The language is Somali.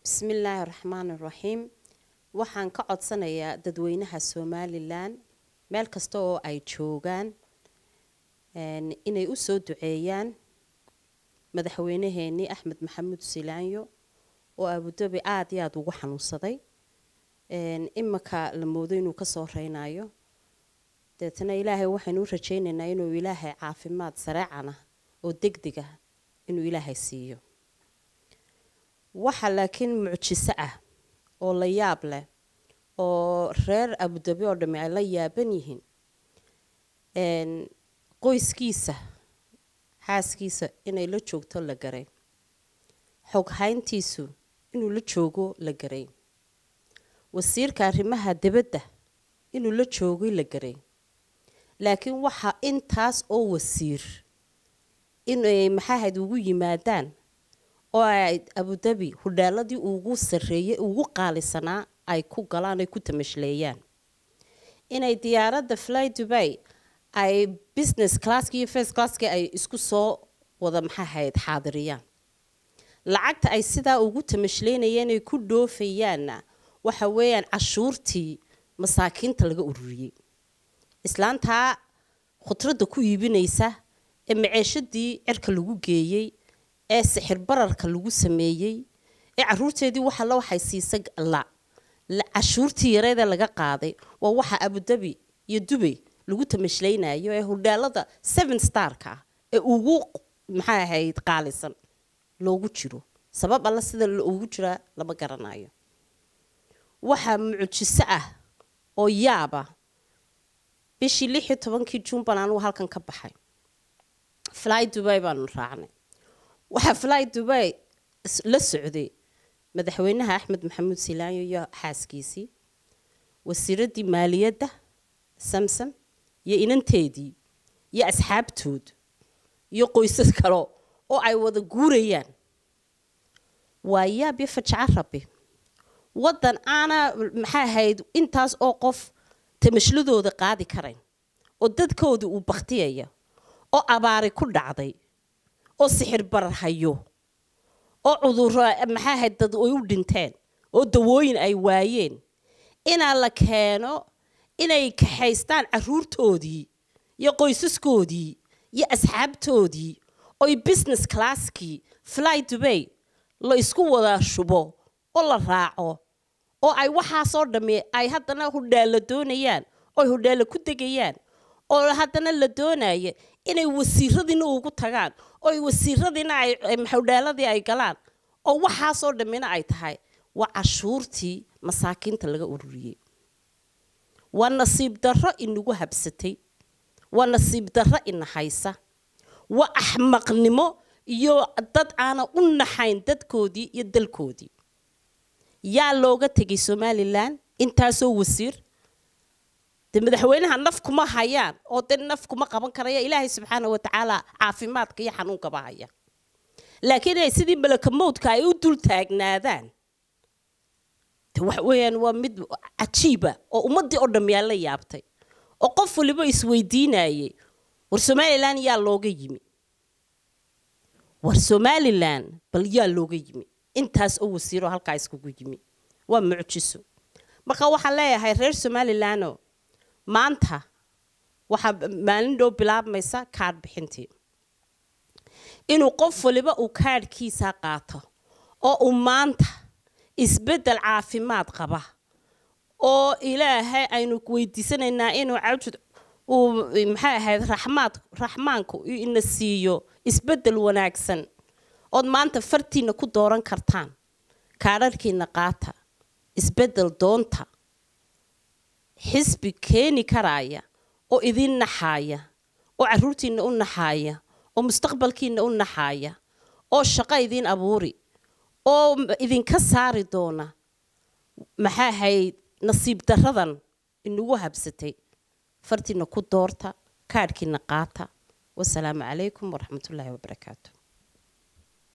بسم الله الرحمن الرحيم waxaan ka codsanayaa dadweynaha Soomaaliland meel kasta oo ay joogaan inay u soo duceeyaan madaxweynaheeni Axmed Maxamuud Silaanyo oo Abu Dhabi aad iyo aad ugu xanuunsaday imaka la moodo inuu ka soo reynayo dadna Ilaahay waxaan u rajaynaynaa inuu Ilaahay caafimaad sareecana oo degdeg ah inuu Ilaahay siiyo waxa laakiin mucjiso ah oo la yaab leh oo reer Abu Dhabi oo dhamay la yaaban yihiin qoyskiisa xaaskiisa inay la joogto la garay xog hayntiisu inuu la joogo la garay wasiirka arrimaha dibadda inuu la joogo la garay laakiin waxa intaas oo wasiir inay maxaahad ugu yimaadaan oo ay Abu Dhabi hudaaladii ugu sareeyay ugu qaalisanaa ay ku galaan ay ku tamashleeyaan inay diyaaradda Fly Dubai ay business class iyo first class ay isku soo wada maxaahad xaadiriyaan lacagta ay sida ugu tamashleynayeen ay ku dhoofayaan waxa weeyaan cashuurtii masaakiinta laga ururiyay islaanta khudradda ku iibinaysa ee maciishadii cirka lagu geeyay ee sixir bararka lagu sameeyay ee caruurteedii waxa la waxay siisay la cashuurtii yareeda laga qaaday waa waxa Abu Dhabi iyo Dubai lagu tamashleeynayo ee hudaalada 7 star-ka ee ugu maxay ahayd qaalisan loogu jiro sabab alla sida loogu jira lama garanayo waxa mucjiso ah oo yaaba bishii 16 June baan halkan ka baxay Fly Dubai baan raacnay waxa Fly Dubai la socday madaxweynaha Axmed Maxamuud Silaanyo iyo xaaskiisii wasiiradii maaliyadda Samsam iyo inanteedii iyo asxaabtood iyo qoysas kale oo ay wada guurayaan waaya bi fajaca rabbi wadan ana maxay ahayd intaas oo qof tamashladooda qaadi karayn oo dadkooda uu baqtiyaya oo abaari ku dhacday oo sixir barar hayo oo cudurro maxay ahayd dad ay u dhinteen oo dawooyin ay waayeen ina la keeno inay ka haystaan caruurtoodii iyo qoysaskoodii iyo asxaabtoodii oo business class-kii Fly Dubai la isku wada shubo oo la raaco oo ay waxa soo dhamay ay haddana hudhaala doonayaan oo hudhaala ku degayaan oo haddana la doonayo inay wasiiradina ugu tagaan oo wasiiradina ay hudhaaladii ay galaan oo waxa soo dhamina ay tahay waa cashuurtii masaakiinta laga ururiyay waa nasiib darro inagu habsatay waa nasiib darro in haysa waa axmaqnimo iyo dad aan u naxayn dadkoodii iyo dalkoodii yaa looga tagay Somaliland intaasoo wasiir madaxweynaha naf kuma hayaan oo naf kuma qaban karaya Ilaahay subxaanahu wa ta'ala caafimaadka iyo xanuunka bahaya laakiin ay sidii malaka mowdka ay u dul taagnaadaan wax weeyaan waa mid ajiiba oo ummadii oo dhammaan la yaabtay oo qof waliba isweydiinayay war Somaliland yaa looga yimi war Somaliland bal yaa looga yimi intaas oo wasiiro halka iskugu yimi waa mucjiso marka waxa leeyahay reer Somaliland maanta waxa maalin dhow bilaabmaysa kaad bixintii inuu qof waliba uu kaadkiisa qaato oo uu maanta isbedel caafimaad qaba oo Ilaahay aynu weydiisanaynaa inuu caawid uu maxay ahayd raxmaanku ina siiyo isbedel wanaagsan oo maanta fartiina ku dooran kartaan kaadarkiina qaata isbedel doonta xisbi keeni karaya oo idin naxaya oo caruurtiina u naxaya oo mustaqbalkiina u naxaya oo shaqo idin abuuri oo idin ka saari doona maxay ahayd nasiib daradan inagu habsatay fartiina ku doorta kaadkiina qaata wassalaamu calaykum waraxmatullaahi wabarakaatuh